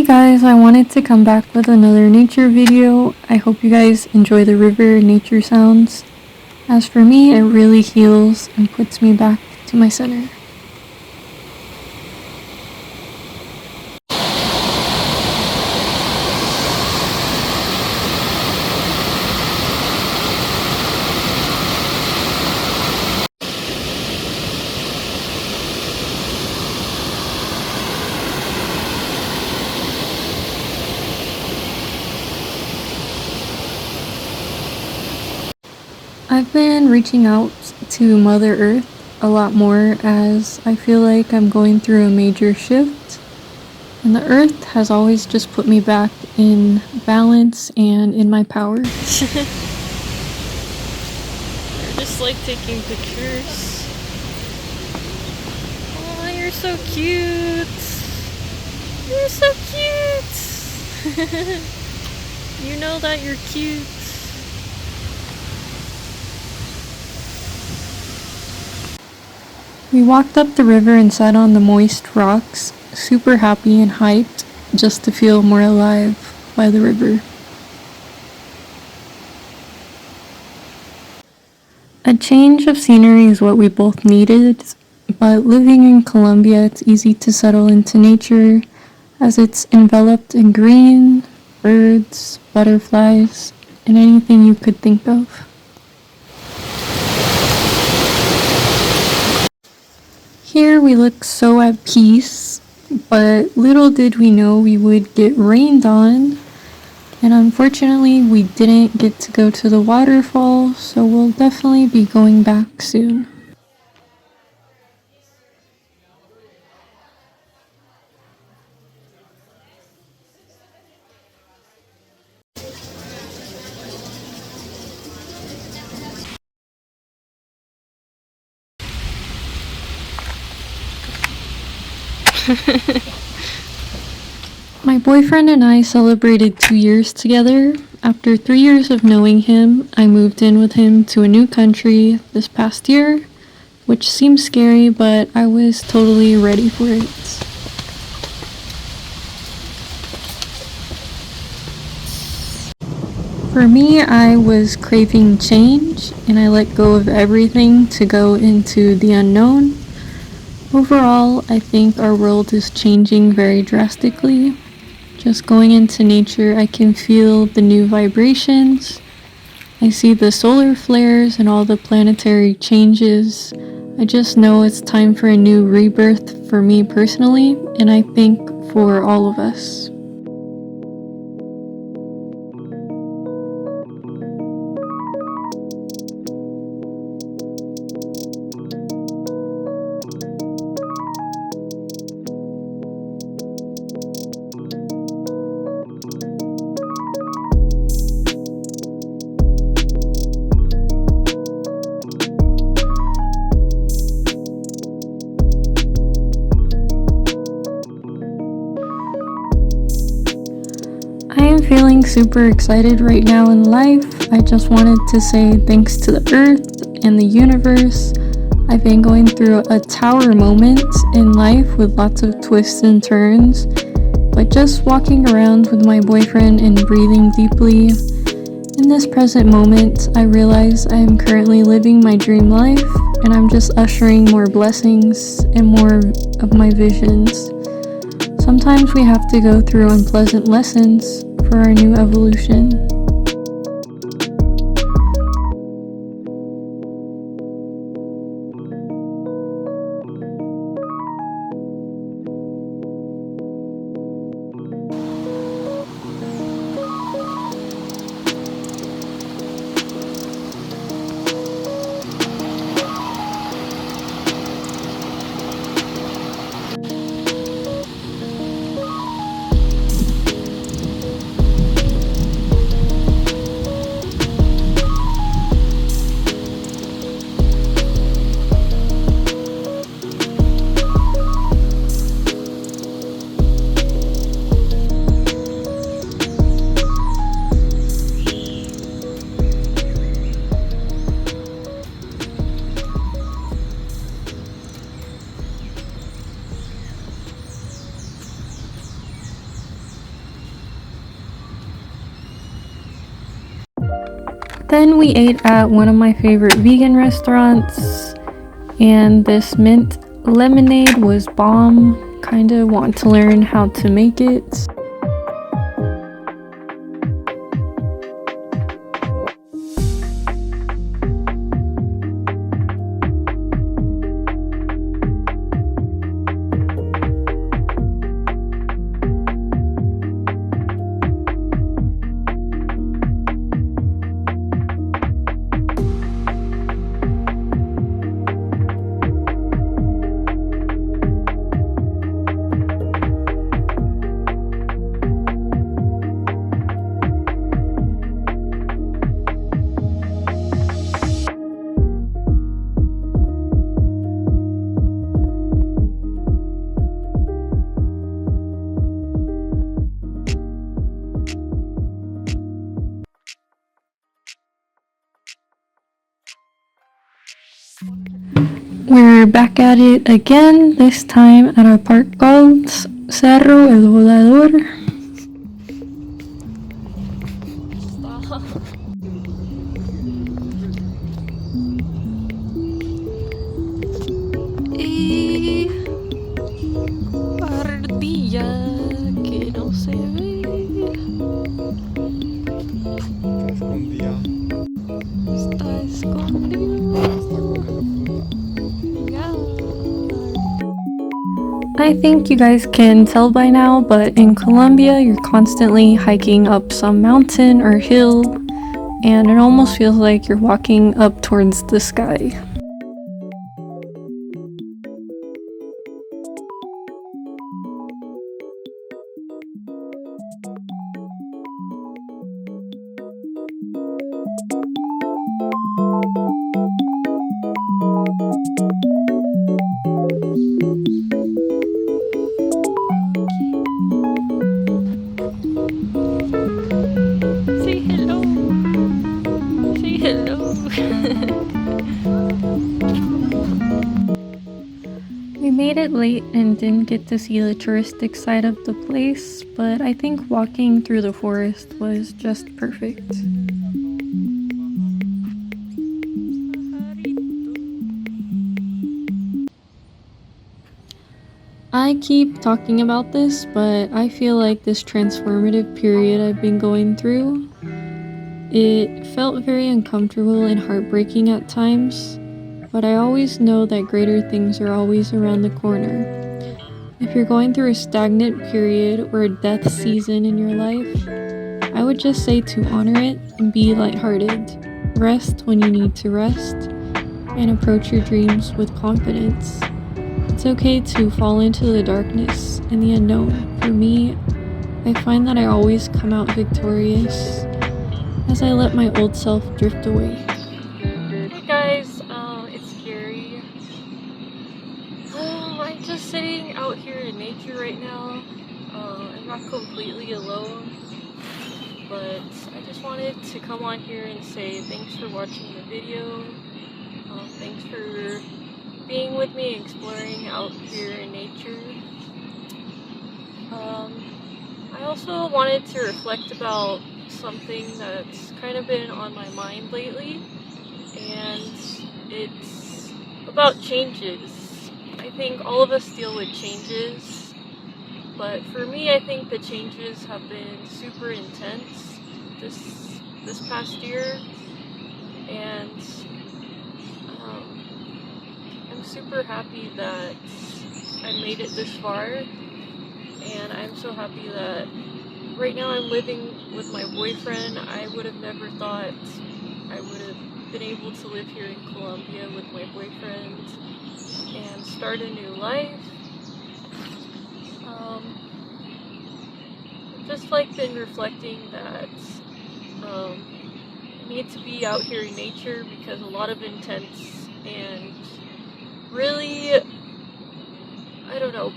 guys, I wanted to come back with another nature video. I hope you guys enjoy the river nature sounds. As for me, it really heals and puts me back to my center. I've been reaching out to Mother Earth a lot more as I feel like I'm going through a major shift, and the Earth has always just put me back in balance and in my power. You're just like taking pictures. Oh, you're so cute. You're so cute. You know that you're cute. We walked up the river and sat on the moist rocks, super happy and hyped just to feel more alive by the river. A change of scenery is what we both needed, but living in Colombia, it's easy to settle into nature as it's enveloped in green, birds, butterflies, and anything you could think of. Here we look so at peace, but little did we know we would get rained on, and unfortunately we didn't get to go to the waterfall, so we'll definitely be going back soon. My boyfriend and I celebrated 2 years together. After 3 years of knowing him, I moved in with him to a new country this past year, which seems scary, but I was totally ready for it. For me, I was craving change, and I let go of everything to go into the unknown. Overall, I think our world is changing very drastically. Just going into nature, I can feel the new vibrations. I see the solar flares and all the planetary changes. I just know it's time for a new rebirth for me personally, and I think for all of us. I am feeling super excited right now in life. I just wanted to say thanks to the earth and the universe. I've been going through a tower moment in life with lots of twists and turns, but just walking around with my boyfriend and breathing deeply. In this present moment, I realize I am currently living my dream life, and I'm just ushering more blessings and more of my visions. Sometimes we have to go through unpleasant lessons for our new evolution. Then we ate at one of my favorite vegan restaurants, and this mint lemonade was bomb. Kinda want to learn how to make it. We're back at it again, this time at our park called Cerro el Volador. Y ardilla que no se ve. Está escondido. I think you guys can tell by now, but in Colombia, you're constantly hiking up some mountain or hill, and it almost feels like you're walking up towards the sky. Say hello. Say hello. We made it late and didn't get to see the touristic side of the place, but I think walking through the forest was just perfect. I keep talking about this, but I feel like this transformative period I've been going through, it felt very uncomfortable and heartbreaking at times, but I always know that greater things are always around the corner. If you're going through a stagnant period or a death season in your life, I would just say to honor it and be lighthearted. Rest when you need to rest, and approach your dreams with confidence. It's okay to fall into the darkness and the unknown. For me, I find that I always come out victorious as I let my old self drift away. Hey guys, it's Gary. I'm just sitting out here in nature right now. I'm not completely alone, but I just wanted to come on here and say thanks for watching the video. Thanks for being with me exploring out here in nature. I also wanted to reflect about something that's kind of been on my mind lately, and it's about changes. I think all of us deal with changes, but for me, I think the changes have been super intense this past year, and I'm super happy that I made it this far, and I'm so happy that right now I'm living with my boyfriend. I would have never thought I would have been able to live here in Colombia with my boyfriend and start a new life. I've just been reflecting that I need to be out here in nature because a lot of intense and really, I don't know,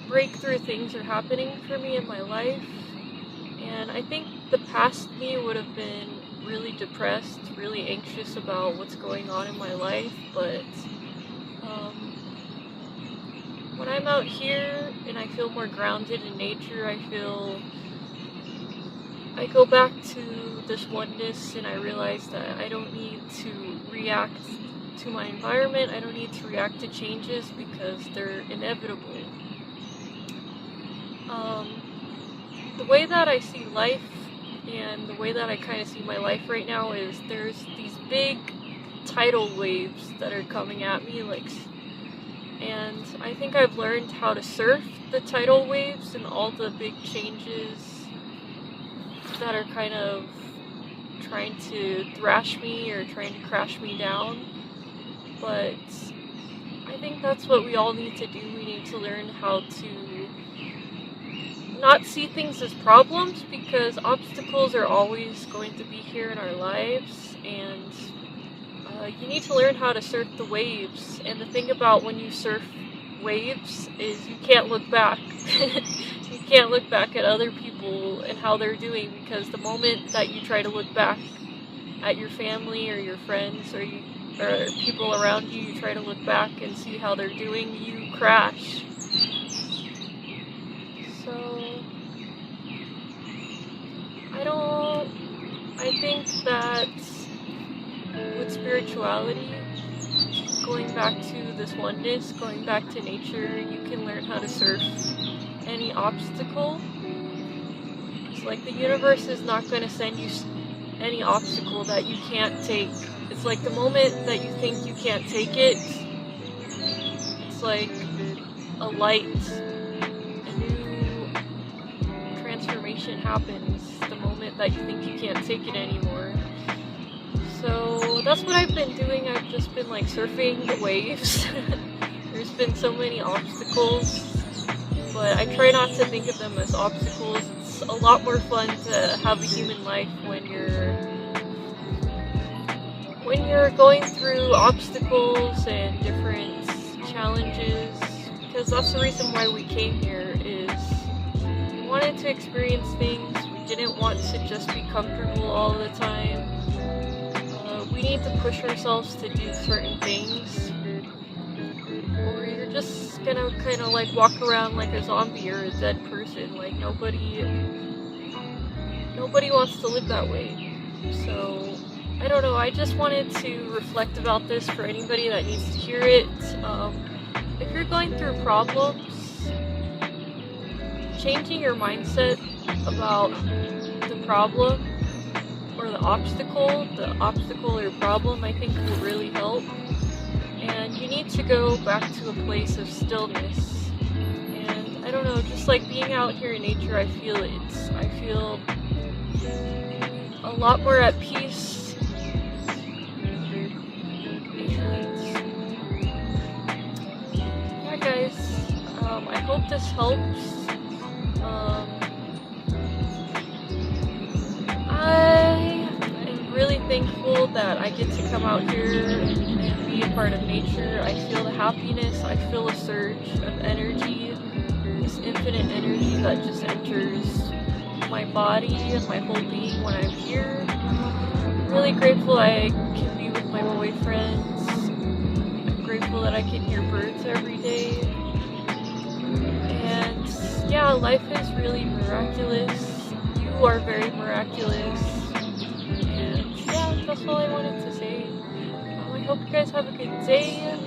breakthrough things are happening for me in my life, and I think the past me would have been really depressed, really anxious about what's going on in my life, but when I'm out here and I feel more grounded in nature, I feel I go back to this oneness and I realize that I don't need to react to my environment. I don't need to react to changes because they're inevitable. The way that I see life and the way that I kind of see my life right now is there's these big tidal waves that are coming at me, and I think I've learned how to surf the tidal waves and all the big changes that are kind of trying to thrash me or trying to crash me down. But I think that's what we all need to do. We need to learn how to not see things as problems, because obstacles are always going to be here in our lives, and you need to learn how to surf the waves. And the thing about when you surf waves is you can't look back. You can't look back at other people and how they're doing, because the moment that you try to look back at your family or your friends or people around you, you try to look back and see how they're doing, you crash. So I think that with spirituality, going back to this oneness, going back to nature, you can learn how to surf any obstacle. It's like the universe is not going to send you any obstacle that you can't take. It's like the moment that you think you can't take it, it's like a light, a new transformation happens the moment that you think you can't take it anymore. So that's what I've been doing. I've just been surfing the waves. There's been so many obstacles, but I try not to think of them as obstacles. It's a lot more fun to have a human life when you're going through obstacles and different challenges, because that's the reason why we came here, is we wanted to experience things. We didn't want to just be comfortable all the time. We need to push ourselves to do certain things, or you're just gonna kind of walk around like a zombie or a dead person. Nobody wants to live that way. So I don't know, I just wanted to reflect about this for anybody that needs to hear it. If you're going through problems, changing your mindset about the problem or the obstacle or problem, I think will really help. And you need to go back to a place of stillness. And I don't know, just being out here in nature, I feel a lot more at peace. And yeah, guys, I hope this helps. I am really thankful that I get to come out here and be a part of nature. I feel the happiness, I feel a surge of energy, this infinite energy that just enters my body and my whole being when I'm here. I'm really grateful I can be with my boyfriends. I'm grateful that I can hear birds every day. And yeah, life is really miraculous. You are very miraculous. And yeah, that's all I wanted to say. I hope you guys have a good day.